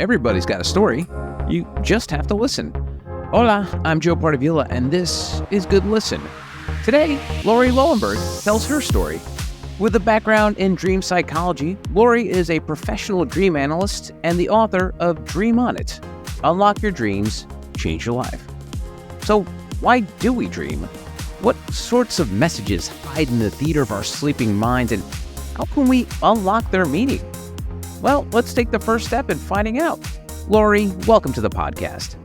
Everybody's got a story. You just have to listen. Hola, I'm Joe Pardavila, and this is Good Listen. Today, Lauri Loewenberg tells her story. With a background in dream psychology, Lauri is a professional dream analyst and the author of Dream On It. Unlock your dreams, change your life. So, why do we dream? What sorts of messages hide in the theater of our sleeping minds, and how can we unlock their meaning? Well, let's take the first step in finding out. Lauri, welcome to the podcast.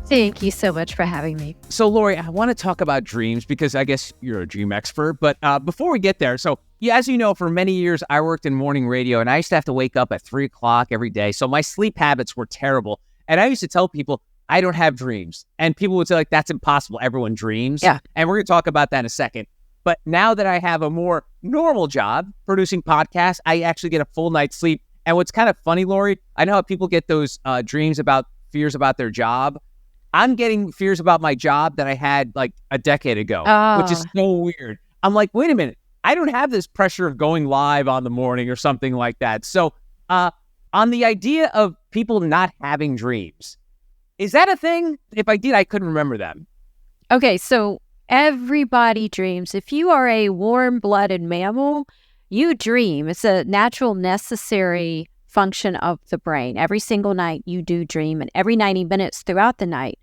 Thank you so much for having me. So, Lauri, I want to talk about dreams because I guess you're a dream expert. But before we get there, as you know, for many years, I worked in morning radio, and I used to have to wake up at 3 o'clock every day. So my sleep habits were terrible. And I used to tell people, I don't have dreams. And people would say, like, that's impossible. Everyone dreams. Yeah. And we're going to talk about that in a second. But now that I have a more normal job producing podcasts, I actually get a full night's sleep. And what's kind of funny, Lauri, I know how people get those dreams about fears about their job. I'm getting fears about my job that I had like a decade ago, which is so weird. I'm like, wait a minute. I don't have this pressure of going live on the morning or something like that. So on the idea of people not having dreams, is that a thing? If I did, I couldn't remember them. Okay, so everybody dreams. If you are a warm-blooded mammal, you dream. It's a natural, necessary function of the brain. Every single night you do dream, and every 90 minutes throughout the night,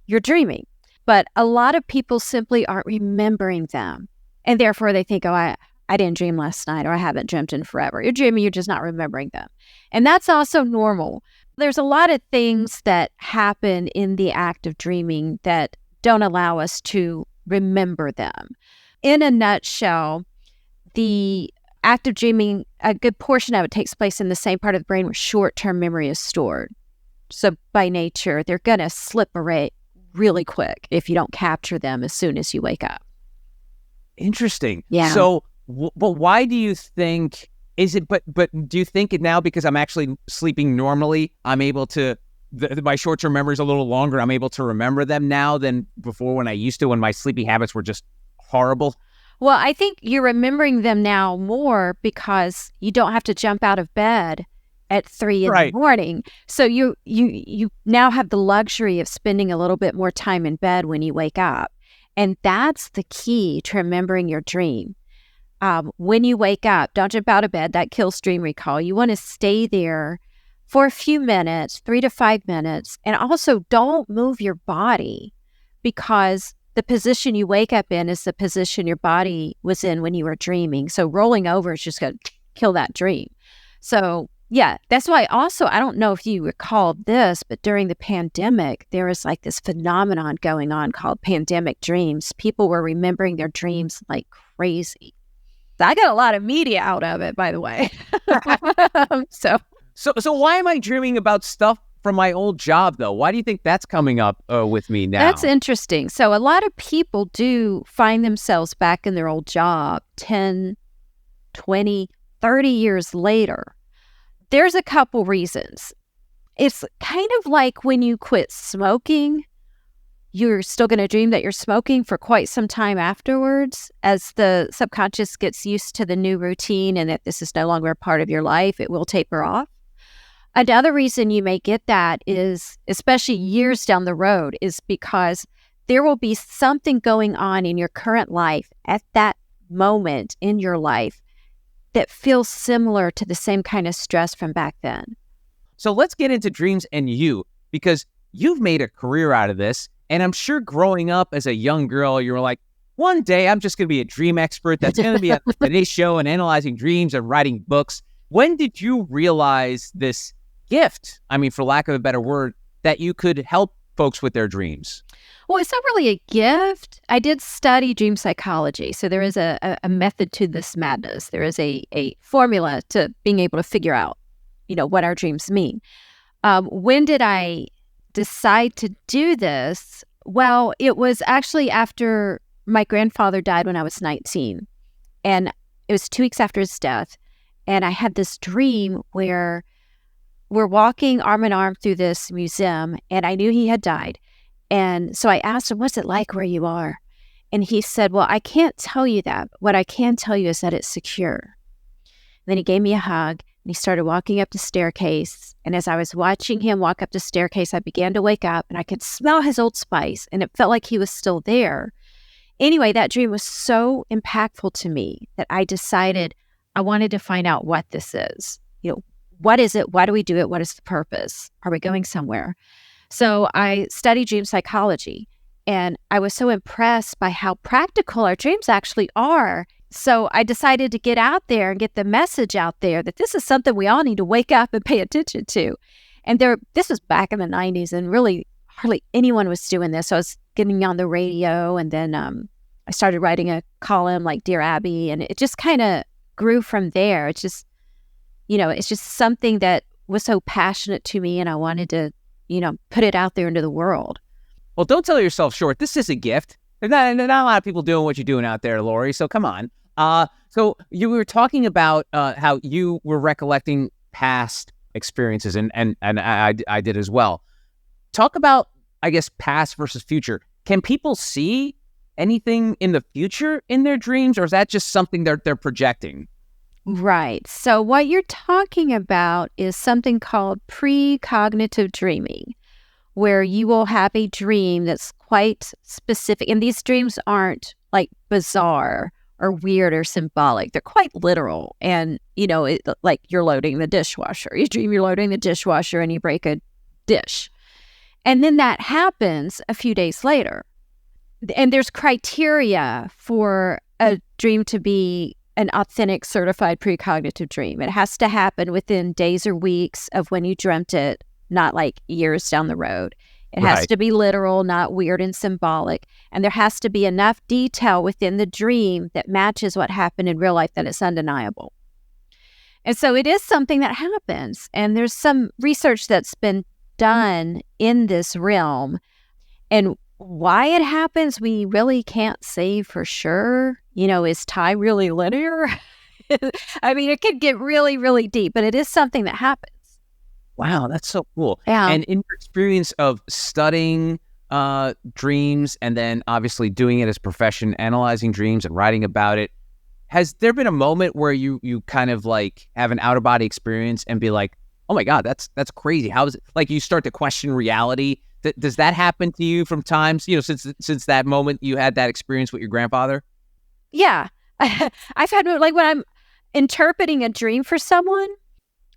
you're dreaming. But a lot of people simply aren't remembering them. And therefore they think, I didn't dream last night, or I haven't dreamt in forever. You're dreaming, you're just not remembering them. And that's also normal. There's a lot of things that happen in the act of dreaming that don't allow us to remember them. In a nutshell, the act of dreaming, a good portion of it takes place in the same part of the brain where short-term memory is stored. So by nature, they're going to slip away really quick if you don't capture them as soon as you wake up. Interesting. Yeah. So, but why do you think, but do you think it now because I'm actually sleeping normally, I'm able to, my short-term memory is a little longer, I'm able to remember them now than before when I used to, when my sleeping habits were just horrible? Well, I think you're remembering them now more because you don't have to jump out of bed at 3 in the morning. So you now have the luxury of spending a little bit more time in bed when you wake up. And that's the key to remembering your dream. When you wake up, don't jump out of bed. That kills dream recall. You want to stay there for a few minutes, 3 to 5 minutes. And also don't move your body because the position you wake up in is the position your body was in when you were dreaming. So rolling over is just going to kill that dream. So yeah, that's why also, I don't know if you recall this, but during the pandemic, there was like this phenomenon going on called pandemic dreams. People were remembering their dreams like crazy. I got a lot of media out of it, by the way. So why am I dreaming about stuff from my old job, though? Why do you think that's coming up with me now? That's interesting. So a lot of people do find themselves back in their old job 10, 20, 30 years later. There's a couple reasons. It's kind of like when you quit smoking, you're still going to dream that you're smoking for quite some time afterwards. As the subconscious gets used to the new routine and that this is no longer a part of your life, it will taper off. Another reason you may get that is, especially years down the road, is because there will be something going on in your current life at that moment in your life that feels similar to the same kind of stress from back then. So let's get into dreams and you, because you've made a career out of this. And I'm sure growing up as a young girl, you were like, one day I'm just going to be a dream expert that's going to be on today's show and analyzing dreams and writing books. When did you realize this gift, I mean, for lack of a better word, that you could help folks with their dreams? Well, it's not really a gift. I did study dream psychology. So there is a method to this madness. There is a formula to being able to figure out, what our dreams mean. When did I decide to do this? Well, it was actually after my grandfather died when I was 19. And it was 2 weeks after his death. And I had this dream where we're walking arm in arm through this museum, and I knew he had died. And so I asked him, what's it like where you are? And he said, well, I can't tell you that. What I can tell you is that it's secure. And then he gave me a hug, and he started walking up the staircase. And as I was watching him walk up the staircase, I began to wake up and I could smell his Old Spice and it felt like he was still there. Anyway, that dream was so impactful to me that I decided I wanted to find out what this is. What is it? Why do we do it? What is the purpose? Are we going somewhere? So I studied dream psychology, and I was so impressed by how practical our dreams actually are. So I decided to get out there and get the message out there that this is something we all need to wake up and pay attention to. And this was back in the 90s, and really hardly anyone was doing this. So I was getting on the radio, and then I started writing a column like Dear Abby, and it just kind of grew from there. It's just something that was so passionate to me, and I wanted to, put it out there into the world. Well, don't sell yourself short. This is a gift. There's not a lot of people doing what you're doing out there, Lauri. So come on. So you were talking about how you were recollecting past experiences, and I did as well. Talk about, I guess, past versus future. Can people see anything in the future in their dreams, or is that just something they're projecting? Right. So what you're talking about is something called precognitive dreaming, where you will have a dream that's quite specific. And these dreams aren't like bizarre or weird or symbolic. They're quite literal. And, like you're loading the dishwasher. You dream you're loading the dishwasher and you break a dish. And then that happens a few days later. And there's criteria for a dream to be an authentic, certified precognitive dream. It has to happen within days or weeks of when you dreamt it, not like years down the road. It has to be literal, not weird and symbolic. And there has to be enough detail within the dream that matches what happened in real life that it's undeniable. And so it is something that happens. And there's some research that's been done in this realm. And why it happens, we really can't say for sure. Is time really linear? I mean, it could get really, really deep, but it is something that happens. Wow, that's so cool. Yeah. And in your experience of studying dreams and then obviously doing it as a profession, analyzing dreams and writing about it, has there been a moment where you kind of like have an out-of-body experience and be like, oh my God, that's crazy. How is it? Like you start to question reality. Does that happen to you from times, since that moment you had that experience with your grandfather? Yeah. I've had, like, when I'm interpreting a dream for someone,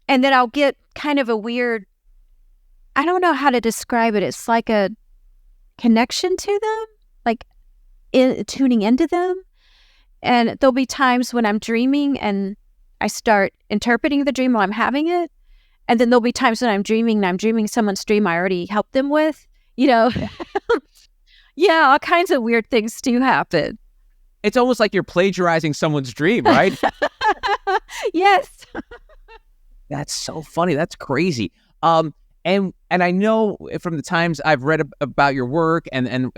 and then I'll get kind of a weird, I don't know how to describe it. It's like a connection to them, like tuning into them. And there'll be times when I'm dreaming and I start interpreting the dream while I'm having it. And then there'll be times when I'm dreaming and I'm dreaming someone's dream I already helped them with, Yeah, all kinds of weird things do happen. It's almost like you're plagiarizing someone's dream, right? Yes. That's so funny. That's crazy. And I know from the times I've read about your work and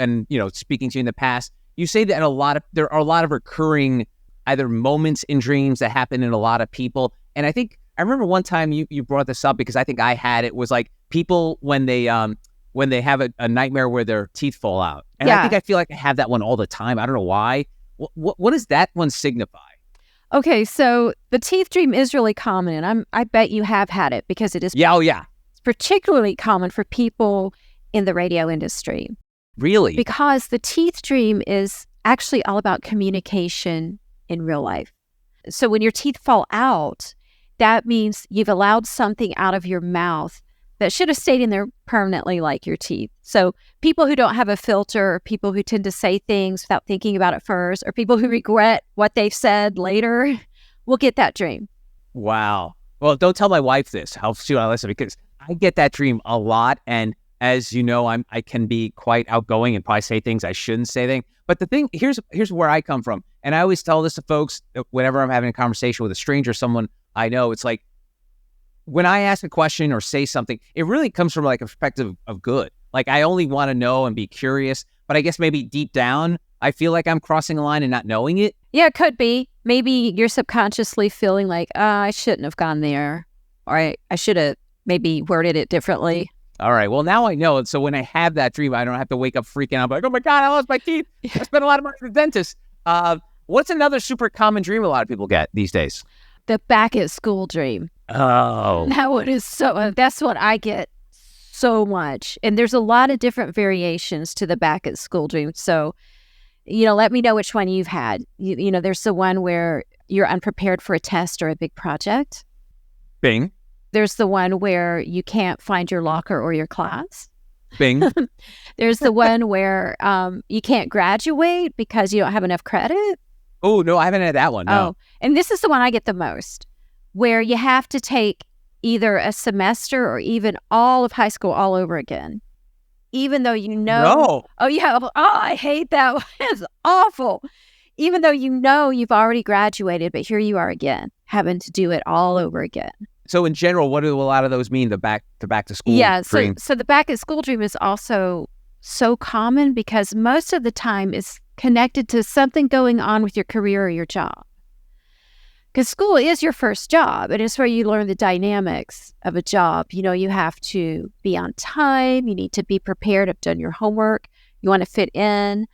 speaking to you in the past, you say that there are a lot of recurring either moments in dreams that happen in a lot of people. And I remember one time you brought this up because I think I had it was like people when they have a nightmare where their teeth fall out. And yeah. I feel like I have that one all the time. I don't know why. What does that one signify? Okay, so the teeth dream is really common, and I bet you have had it because it is. Yeah, oh yeah. It's particularly common for people in the radio industry. Really? Because the teeth dream is actually all about communication in real life. So when your teeth fall out, that means you've allowed something out of your mouth that should have stayed in there permanently, like your teeth. So people who don't have a filter, or people who tend to say things without thinking about it first, or people who regret what they've said later will get that dream. Wow. Well, don't tell my wife this. How soon I listen, because I get that dream a lot. And as you know, I can be quite outgoing and probably say things I shouldn't say. But the thing, here's where I come from. And I always tell this to folks whenever I'm having a conversation with a stranger, someone I know, it's like, when I ask a question or say something, it really comes from like a perspective of good. Like I only want to know and be curious, but I guess maybe deep down, I feel like I'm crossing a line and not knowing it. Yeah, it could be. Maybe you're subconsciously feeling like, I shouldn't have gone there, or I should have maybe worded it differently. All right. Well, now I know it. So when I have that dream, I don't have to wake up freaking out like, oh my God, I lost my teeth. I spent a lot of money at the dentist. What's another super common dream a lot of people get these days? The back at school dream. Oh. That one is that's what I get so much. And there's a lot of different variations to the back at school dream. So, let me know which one you've had. There's the one where you're unprepared for a test or a big project. Bing. There's the one where you can't find your locker or your class. Bing. There's the one where you can't graduate because you don't have enough credit. Oh, no, I haven't had that one. No. Oh, and this is the one I get the most, where you have to take either a semester or even all of high school all over again. Even though No. Oh, yeah. Oh, I hate that one. It's awful. Even though you've already graduated, but here you are again, having to do it all over again. So in general, what do a lot of those mean, the back to school dream? So the back at school dream is also so common because most of the time it's connected to something going on with your career or your job. Because school is your first job, and it's where you learn the dynamics of a job. You have to be on time. You need to be prepared, have done your homework. You want to fit in.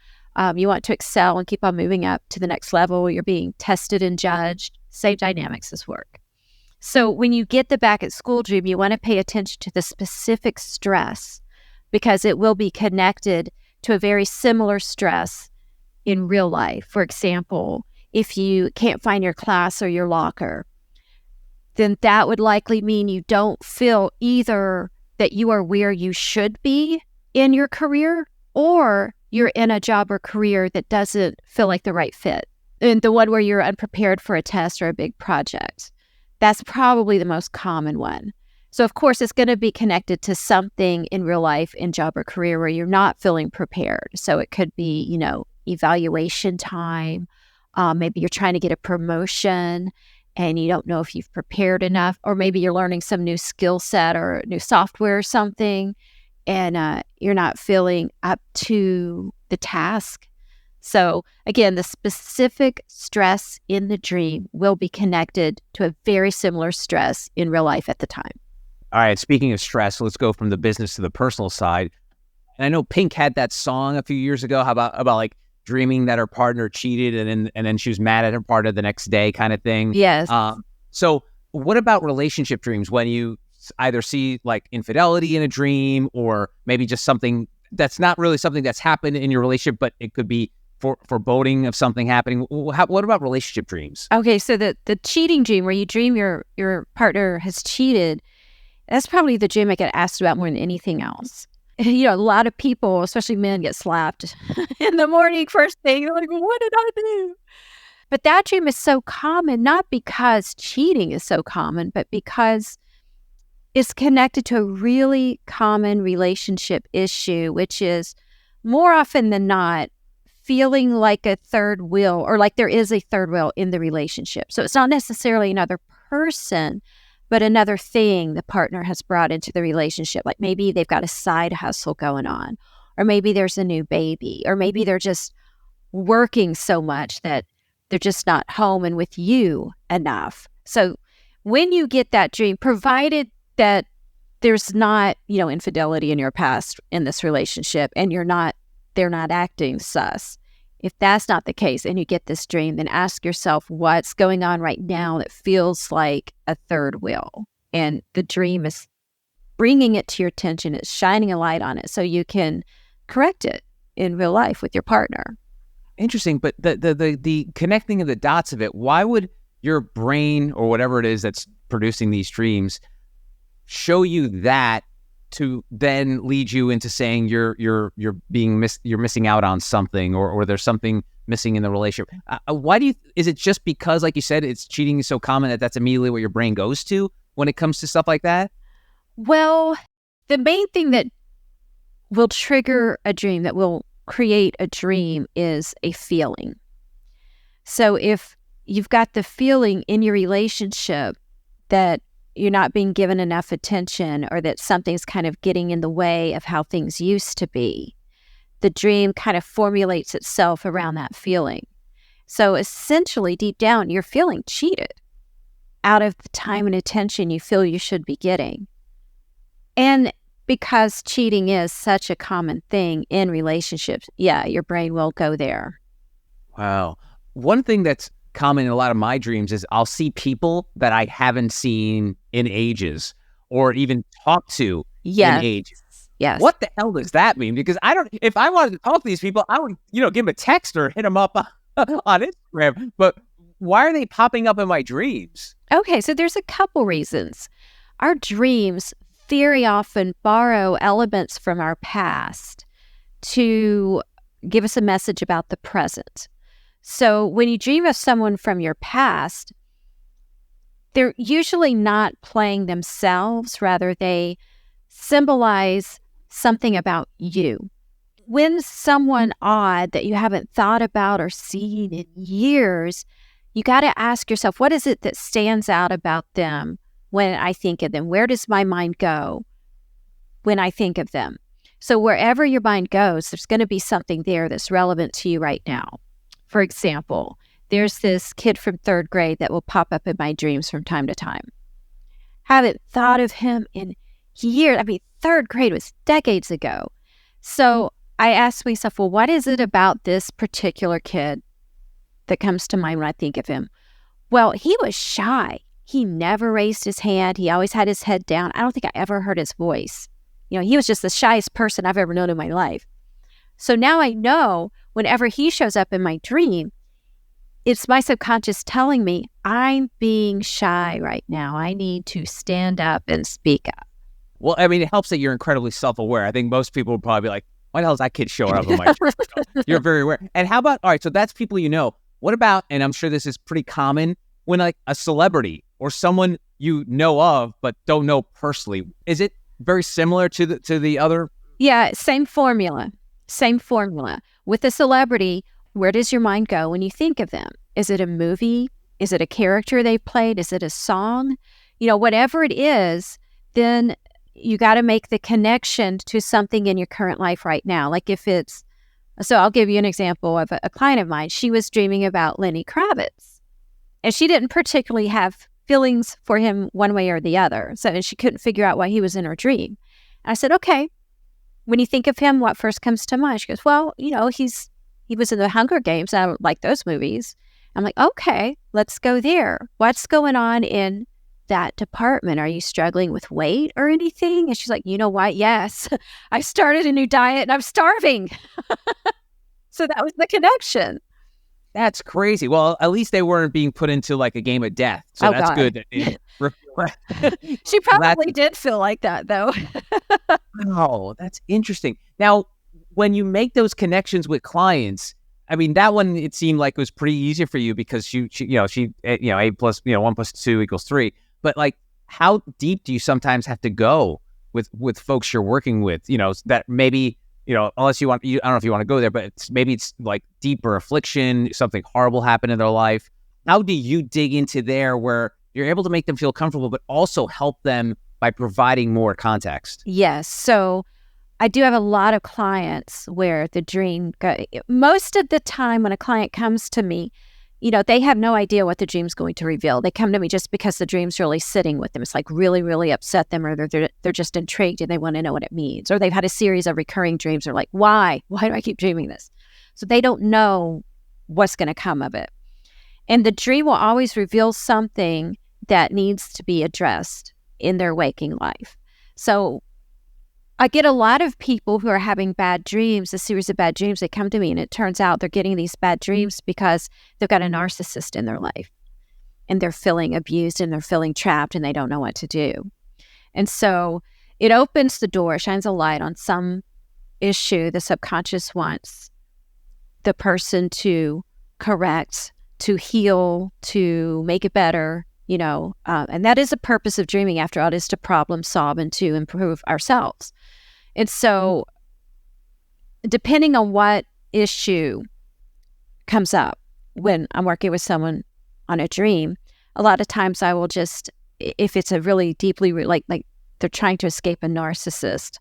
You want to excel and keep on moving up to the next level. You're being tested and judged. Same dynamics as work. So when you get the back at school dream, you want to pay attention to the specific stress because it will be connected to a very similar stress in real life. For example, if you can't find your class or your locker, then that would likely mean you don't feel either that you are where you should be in your career or you're in a job or career that doesn't feel like the right fit. And the one where you're unprepared for a test or a big project. That's probably the most common one. So, of course, it's going to be connected to something in real life, in job or career where you're not feeling prepared. So it could be, evaluation time. Maybe you're trying to get a promotion and you don't know if you've prepared enough, or maybe you're learning some new skill set or new software or something, and you're not feeling up to the task. So again, the specific stress in the dream will be connected to a very similar stress in real life at the time. All right, speaking of stress, let's go from the business to the personal side. And I know Pink had that song a few years ago about like dreaming that her partner cheated and then she was mad at her partner the next day kind of thing. Yes. So what about relationship dreams when you either see like infidelity in a dream or maybe just something that's not really something that's happened in your relationship, but it could be foreboding of something happening? What about relationship dreams? Okay, so the cheating dream where you dream your partner has cheated, that's probably the dream I get asked about more than anything else. A lot of people, especially men, get slapped in the morning first thing. They're like, what did I do? But that dream is so common, not because cheating is so common, but because it's connected to a really common relationship issue, which is more often than not feeling like a third wheel or like there is a third wheel in the relationship. So it's not necessarily another person, but another thing the partner has brought into the relationship. Like maybe they've got a side hustle going on, or maybe there's a new baby, or maybe they're just working so much that they're just not home and with you enough. So when you get that dream, provided that there's not, infidelity in your past in this relationship and they're not acting sus. If that's not the case and you get this dream, then ask yourself what's going on right now that feels like a third wheel. And the dream is bringing it to your attention. It's shining a light on it so you can correct it in real life with your partner. Interesting. But the connecting of the dots of it, why would your brain or whatever it is that's producing these dreams show you that to then lead you into saying you're missing out on something or there's something missing in the relationship? Why is it just because, like you said, it's cheating is so common that's immediately what your brain goes to when it comes to stuff like that? Well, the main thing that will trigger a dream, that will create a dream, is a feeling. So if you've got the feeling in your relationship that you're not being given enough attention or that something's kind of getting in the way of how things used to be, the dream kind of formulates itself around that feeling. So essentially, deep down, you're feeling cheated out of the time and attention you feel you should be getting. And because cheating is such a common thing in relationships, yeah, your brain will go there. Wow. One thing that's common in a lot of my dreams is I'll see people that I haven't seen in ages or even talked to in ages. Yes. What the hell does that mean? Because if I wanted to talk to these people, I would, give them a text or hit them up on Instagram. But why are they popping up in my dreams? Okay, so there's a couple reasons. Our dreams very often borrow elements from our past to give us a message about the present. So when you dream of someone from your past, they're usually not playing themselves. Rather, they symbolize something about you. When someone odd that you haven't thought about or seen in years, you got to ask yourself, what is it that stands out about them when I think of them? Where does my mind go when I think of them? So wherever your mind goes, there's going to be something there that's relevant to you right now. For example, there's this kid from 3rd grade that will pop up in my dreams from time to time. Haven't thought of him in years. 3rd grade was decades ago. So I asked myself, well, what is it about this particular kid that comes to mind when I think of him? Well, he was shy. He never raised his hand. He always had his head down. I don't think I ever heard his voice. He was just the shyest person I've ever known in my life. So now I know whenever he shows up in my dream, it's my subconscious telling me I'm being shy right now. I need to stand up and speak up. Well, it helps that you're incredibly self-aware. I think most people would probably be like, why the hell is that kid showing up in my dream? You're very aware. And how about, all right, so that's people you know. What about, and I'm sure this is pretty common, when like a celebrity or someone you know of but don't know personally, is it very similar to the other? Yeah, same formula. With a celebrity, where does your mind go when you think of them? Is it a movie? Is it a character they played? Is it a song? Whatever it is, then you got to make the connection to something in your current life right now. Like so I'll give you an example of a client of mine. She was dreaming about Lenny Kravitz, and she didn't particularly have feelings for him one way or the other. So she couldn't figure out why he was in her dream. And I said, okay, when you think of him, what first comes to mind? She goes, well, he was in the Hunger Games. I don't like those movies. I'm like, okay, let's go there. What's going on in that department? Are you struggling with weight or anything? And she's like, you know what? Yes, I started a new diet and I'm starving. So that was the connection. That's crazy. Well, at least they weren't being put into like a game of death. So that's God. Good. She probably did feel like that, though. Oh, that's interesting. Now, when you make those connections with clients, that one, it seemed like it was pretty easy for you because she A plus, 1 plus 2 equals 3. But like, how deep do you sometimes have to go with folks you're working with? That maybe, unless I don't know if you want to go there, but maybe it's like deeper affliction, something horrible happened in their life. How do you dig into there where you're able to make them feel comfortable, but also help them by providing more context? Yes. So I do have a lot of clients where the dream, most of the time when a client comes to me, they have no idea what the dream's going to reveal. They come to me just because the dream's really sitting with them. It's like really, really upset them, or they're just intrigued and they want to know what it means. Or they've had a series of recurring dreams. They're like, why? Why do I keep dreaming this? So they don't know what's going to come of it. And the dream will always reveal something that needs to be addressed in their waking life. So I get a lot of people who are having bad dreams, a series of bad dreams. They come to me and it turns out they're getting these bad dreams because they've got a narcissist in their life and they're feeling abused and they're feeling trapped and they don't know what to do. And so it opens the door, shines a light on some issue the subconscious wants the person to correct, to heal, to make it better, and that is the purpose of dreaming, after all, is to problem solve and to improve ourselves. And so depending on what issue comes up when I'm working with someone on a dream, a lot of times I will just, if it's a really deeply, like they're trying to escape a narcissist,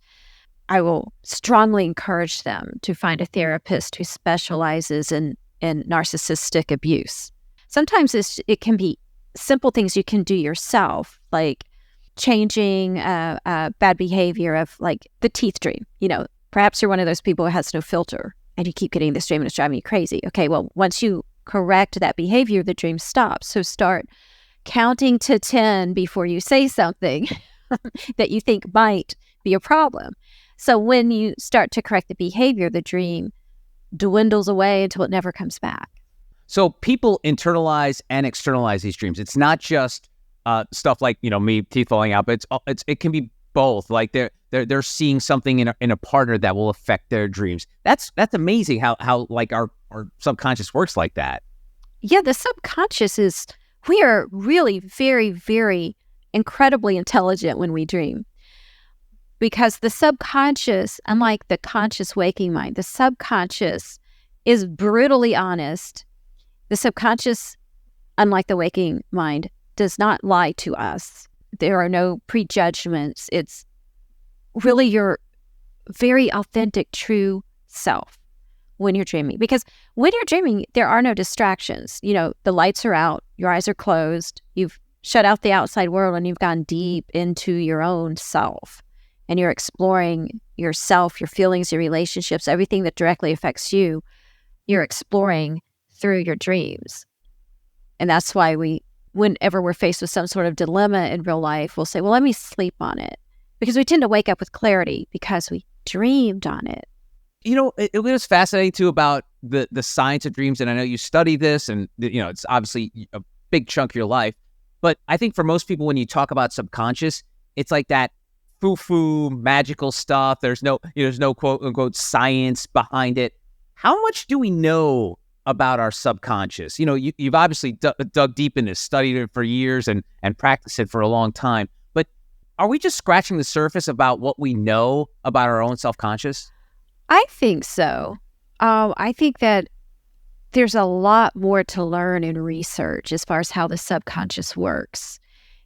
I will strongly encourage them to find a therapist who specializes in narcissistic abuse. Sometimes it can be simple things you can do yourself, like changing bad behavior of like the teeth dream. Perhaps you're one of those people who has no filter and you keep getting this dream and it's driving you crazy. Okay, well, once you correct that behavior, the dream stops. So start counting to 10 before you say something that you think might be a problem. So when you start to correct the behavior, the dream dwindles away until it never comes back. So people internalize and externalize these dreams. It's not just stuff like, me teeth falling out, but it can be both. Like they're seeing something in a partner that will affect their dreams. That's amazing how like our subconscious works like that. Yeah, the subconscious we are really very, very incredibly intelligent when we dream. Because the subconscious, unlike the conscious waking mind, the subconscious is brutally honest. The subconscious, unlike the waking mind, does not lie to us. There are no prejudgments. It's really your very authentic, true self when you're dreaming. Because when you're dreaming, there are no distractions. The lights are out, your eyes are closed, you've shut out the outside world, and you've gone deep into your own self. And you're exploring yourself, your feelings, your relationships, everything that directly affects you, you're exploring through your dreams. And that's why whenever we're faced with some sort of dilemma in real life, we'll say, well, let me sleep on it. Because we tend to wake up with clarity because we dreamed on it. It was fascinating too about the science of dreams. And I know you study this and, it's obviously a big chunk of your life. But I think for most people, when you talk about subconscious, it's like that foo-foo magical stuff. There's no quote unquote science behind it. How much do we know about our subconscious? You've obviously dug deep into this, studied it for years and practiced it for a long time. But are we just scratching the surface about what we know about our own self-conscious? I think so. I think that there's a lot more to learn in research as far as how the subconscious works.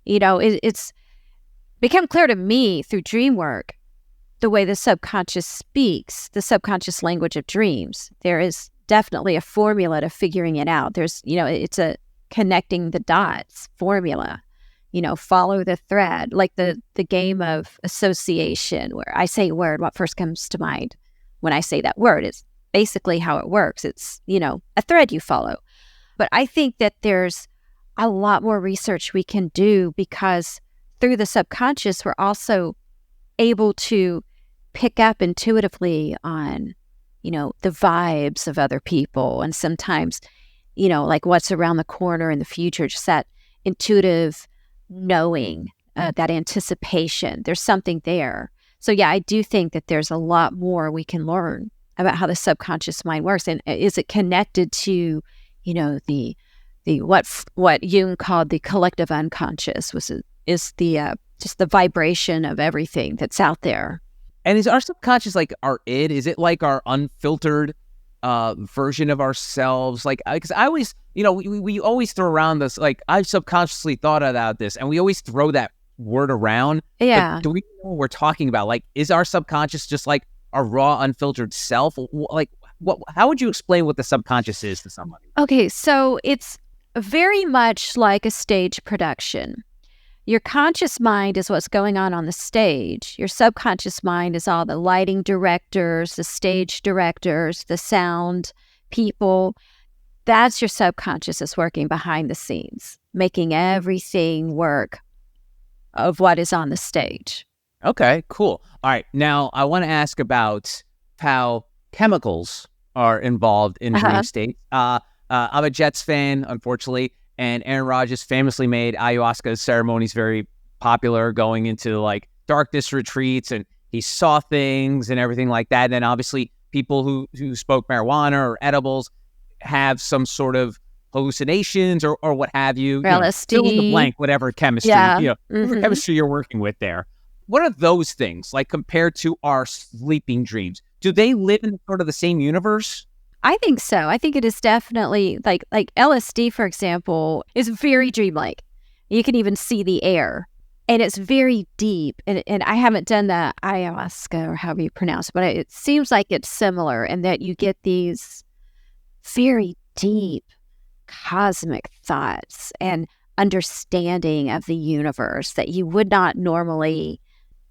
It's become clear to me through dream work, the way the subconscious speaks, the subconscious language of dreams. There is definitely a formula to figuring it out. There's, it's a connecting the dots formula, follow the thread, like the game of association where I say a word, what first comes to mind when I say that word is basically how it works. It's, a thread you follow. But I think that there's a lot more research we can do because through the subconscious, we're also able to pick up intuitively on, the vibes of other people. And sometimes, like what's around the corner in the future, just that intuitive knowing, that anticipation. There's something there. So yeah, I do think that there's a lot more we can learn about how the subconscious mind works. And is it connected to, the what Jung called the collective unconscious, is the just the vibration of everything that's out there. And is our subconscious like our id? Is it like our unfiltered version of ourselves? Like, because I always, we always throw around this, like, I've subconsciously thought about this, and we always throw that word around. Yeah. But do we know what we're talking about? Like, is our subconscious just like our raw, unfiltered self? Like, how would you explain what the subconscious is to somebody? Okay, so it's very much like a stage production. Your conscious mind is what's going on the stage. Your subconscious mind is all the lighting directors, the stage directors, the sound people. That's your subconscious is working behind the scenes, making everything work of what is on the stage. Okay, cool. All right. Now, I want to ask about how chemicals are involved in dream states. I'm a Jets fan, unfortunately, and Aaron Rodgers famously made ayahuasca ceremonies very popular, going into like darkness retreats, and he saw things and everything like that. And then obviously people who smoke marijuana or edibles have some sort of hallucinations or what have you. LSD. Fill in the blank, whatever chemistry, whatever chemistry you're working with there. What are those things like compared to our sleeping dreams? Do they live in sort of the same universe? I think so. I think it is definitely like LSD, for example, is very dreamlike. You can even see the air, and it's very deep. And I haven't done the ayahuasca or however you pronounce it, but it seems like it's similar in that you get these very deep cosmic thoughts and understanding of the universe that you would not normally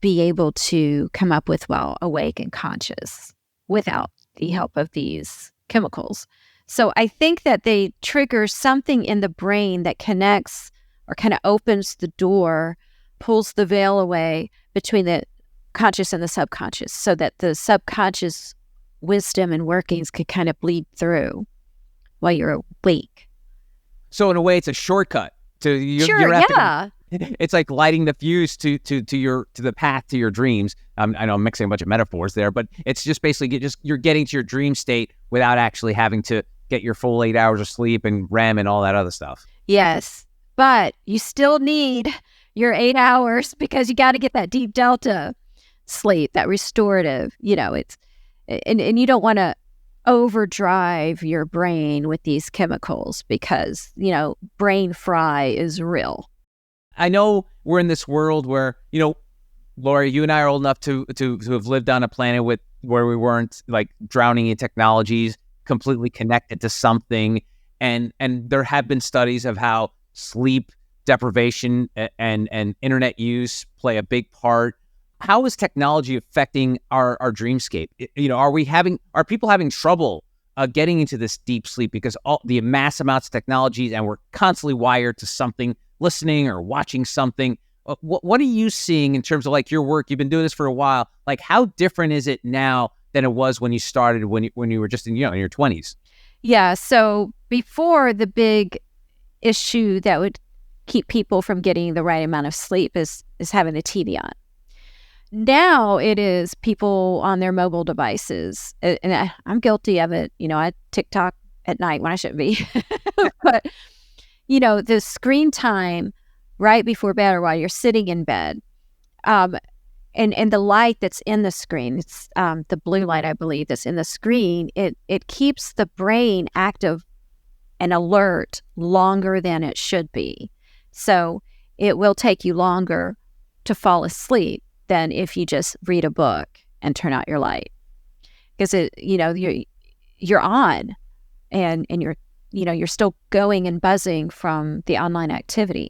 be able to come up with while awake and conscious without the help of these chemicals. So I think that they trigger something in the brain that connects or kind of opens the door, pulls the veil away between the conscious and the subconscious, so that the subconscious wisdom and workings could kind of bleed through while you're awake. So in a way, it's a shortcut to Sure, yeah. It's like lighting the fuse to the path to your dreams. I know I'm mixing a bunch of metaphors there, but it's just basically you're getting to your dream state without actually having to get your full 8 hours of sleep and REM and all that other stuff. Yes, but you still need your 8 hours because you got to get that deep delta sleep, that restorative. It's and you don't want to overdrive your brain with these chemicals because brain fry is real. I know we're in this world where, Lauri, you and I are old enough to have lived on a planet where we weren't like drowning in technologies, completely connected to something. And there have been studies of how sleep deprivation and internet use play a big part. How is technology affecting our dreamscape? Are people having trouble getting into this deep sleep because all the mass amounts of technologies, and we're constantly wired to something, listening or watching something? What are you seeing in terms of like your work? You've been doing this for a while. Like, how different is it now than it was when you started, when you were just in your 20s? Yeah. So before, the big issue that would keep people from getting the right amount of sleep is having the TV on. Now it is people on their mobile devices, and I'm guilty of it. I TikTok at night when I shouldn't be, but the screen time right before bed or while you're sitting in bed, and the light that's in the screen, it's the blue light, I believe, that's in the screen. It keeps the brain active and alert longer than it should be. So it will take you longer to fall asleep than if you just read a book and turn out your light, because you're on and you're still going and buzzing from the online activity.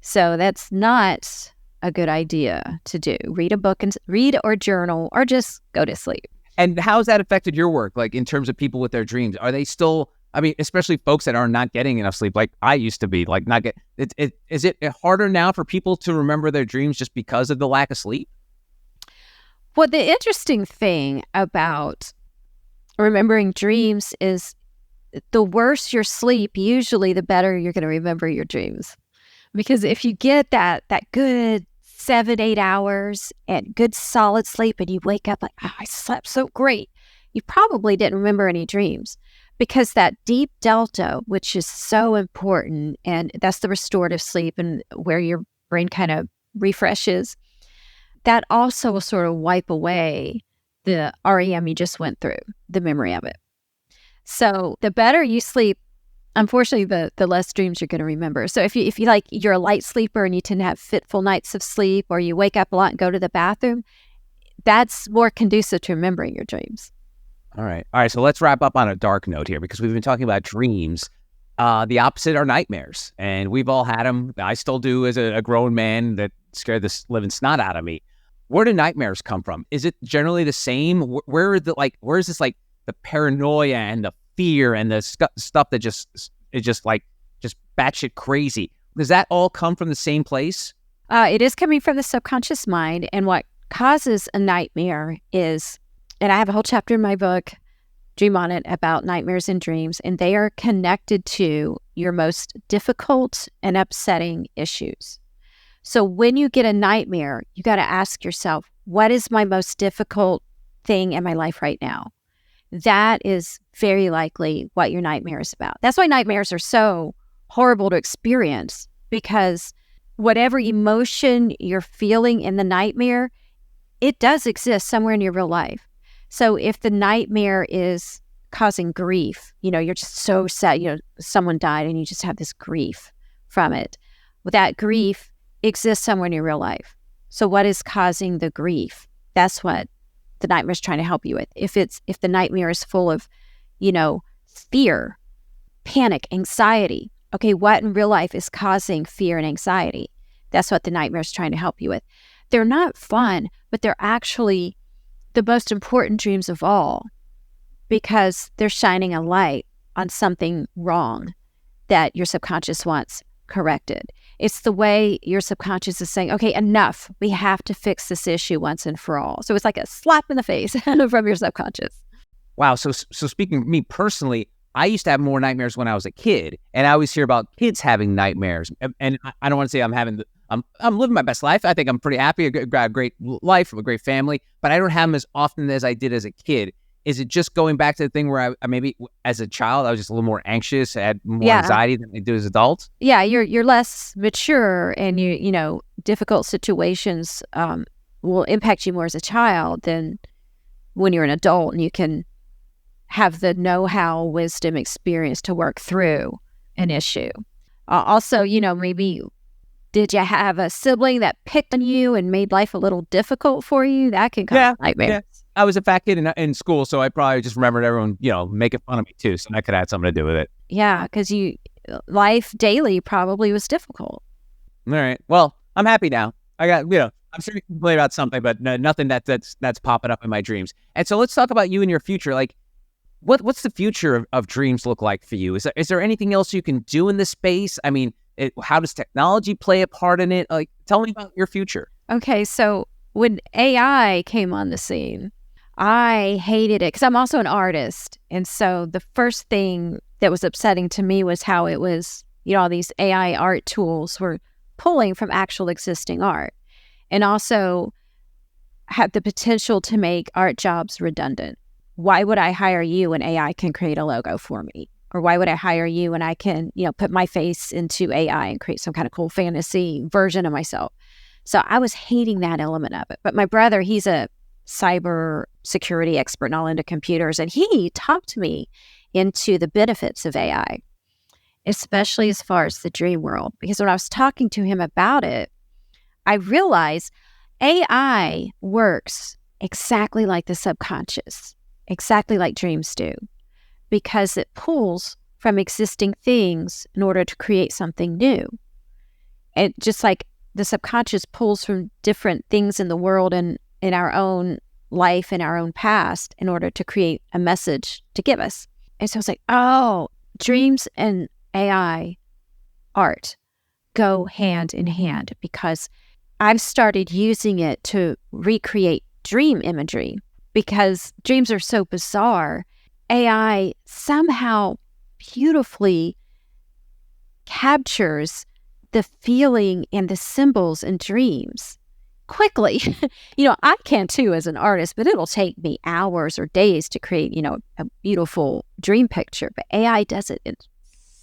So that's not a good idea to do. Read a book and read or journal or just go to sleep. And how's that affected your work? Like in terms of people with their dreams, are they still, especially folks that are not getting enough sleep, like I used to be, like is it harder now for people to remember their dreams just because of the lack of sleep? Well, the interesting thing about remembering dreams is the worse your sleep, usually the better you're going to remember your dreams. Because if you get that good 7-8 hours and good solid sleep and you wake up like, I slept so great, you probably didn't remember any dreams. Because that deep delta, which is so important, and that's the restorative sleep and where your brain kind of refreshes, that also will sort of wipe away the REM you just went through, the memory of it. So the better you sleep, unfortunately, the less dreams you're going to remember. So if you're a light sleeper and you tend to have fitful nights of sleep, or you wake up a lot and go to the bathroom, that's more conducive to remembering your dreams. All right. So let's wrap up on a dark note here, because we've been talking about dreams. The opposite are nightmares, and we've all had them. I still do as a grown man that scared the living snot out of me. Where do nightmares come from? Is it generally the same? Where is this like the paranoia and the fear and the stuff that just batshit crazy? Does that all come from the same place? It is coming from the subconscious mind, and what causes a nightmare is, and I have a whole chapter in my book, Dream on It, about nightmares and dreams, and they are connected to your most difficult and upsetting issues. So when you get a nightmare, you got to ask yourself, what is my most difficult thing in my life right now? That is very likely what your nightmare is about. That's why nightmares are so horrible to experience, because whatever emotion you're feeling in the nightmare, it does exist somewhere in your real life. So if the nightmare is causing grief, you're just so sad, someone died and you just have this grief from it. Well, that grief exists somewhere in your real life. So what is causing the grief? That's what the nightmare is trying to help you with. If the nightmare is full of, fear, panic, anxiety, okay, what in real life is causing fear and anxiety? That's what the nightmare is trying to help you with. They're not fun, but they're actually the most important dreams of all, because they're shining a light on something wrong that your subconscious wants corrected. It's the way your subconscious is saying, okay, enough. We have to fix this issue once and for all. So it's like a slap in the face from your subconscious. Wow. So speaking of me personally, I used to have more nightmares when I was a kid, and I always hear about kids having nightmares. And I don't want to say I'm living my best life. I think I'm pretty happy. I got a great life, a great family, but I don't have them as often as I did as a kid. Is it just going back to the thing where I maybe as a child I was just a little more anxious, I had more anxiety than I do as adults? Yeah, you're less mature, and you know difficult situations will impact you more as a child than when you're an adult, and you can have the know-how, wisdom, experience to work through an issue. Also, maybe did you have a sibling that picked on you and made life a little difficult for you? That can cause nightmares. Yeah. I was a fat kid in school, so I probably just remembered everyone, making fun of me too. So that could have had something to do with it. Yeah, because life daily probably was difficult. All right. Well, I'm happy now. I got, I'm sure you can complain about something, but nothing that's popping up in my dreams. And so let's talk about you and your future. Like, what's the future of dreams look like for you? Is there anything else you can do in this space? I mean, how does technology play a part in it? Like, tell me about your future. Okay, so when AI came on the scene, I hated it because I'm also an artist. And so the first thing that was upsetting to me was how it was, all these AI art tools were pulling from actual existing art, and also had the potential to make art jobs redundant. Why would I hire you when AI can create a logo for me? Or why would I hire you when I can, put my face into AI and create some kind of cool fantasy version of myself? So I was hating that element of it. But my brother, he's a cyber security expert and all into computers, and he talked me into the benefits of AI, especially as far as the dream world. Because when I was talking to him about it, I realized AI works exactly like the subconscious, exactly like dreams do, because it pulls from existing things in order to create something new. And just like the subconscious pulls from different things in the world and in our own life, in our own past, in order to create a message to give us. And so I was like, oh, dreams and AI art go hand in hand, because I've started using it to recreate dream imagery, because dreams are so bizarre. AI somehow beautifully captures the feeling and the symbols in dreams quickly. I can too as an artist, but it'll take me hours or days to create, a beautiful dream picture. But AI does it in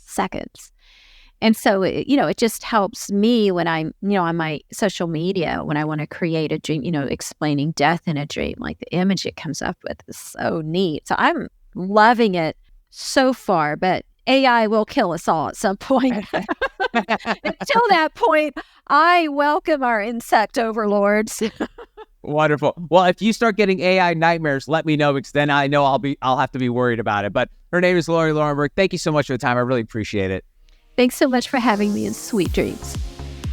seconds. And so, it just helps me when I'm, on my social media, when I want to create a dream, explaining death in a dream, like the image it comes up with is so neat. So I'm loving it so far, but AI will kill us all at some point. Until that point, I welcome our insect overlords. Wonderful. Well, if you start getting AI nightmares, let me know, because then I know I'll have to be worried about it. But her name is Lauri Loewenberg. Thank you so much for the time. I really appreciate it. Thanks so much for having me, and sweet dreams.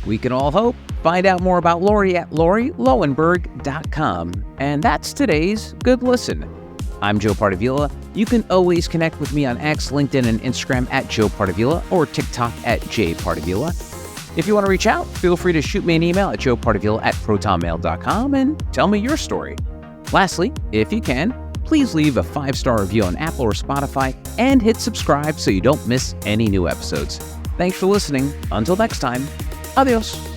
We can all hope. Find out more about Lauri at lauriloewenberg.com. And that's today's Good Listen. I'm Joe Pardavila. You can always connect with me on X, LinkedIn, and Instagram at Joe Pardavila, or TikTok at jpardavila. If you want to reach out, feel free to shoot me an email at joepardavila@protonmail.com and tell me your story. Lastly, if you can, please leave a 5-star review on Apple or Spotify and hit subscribe so you don't miss any new episodes. Thanks for listening. Until next time, adios.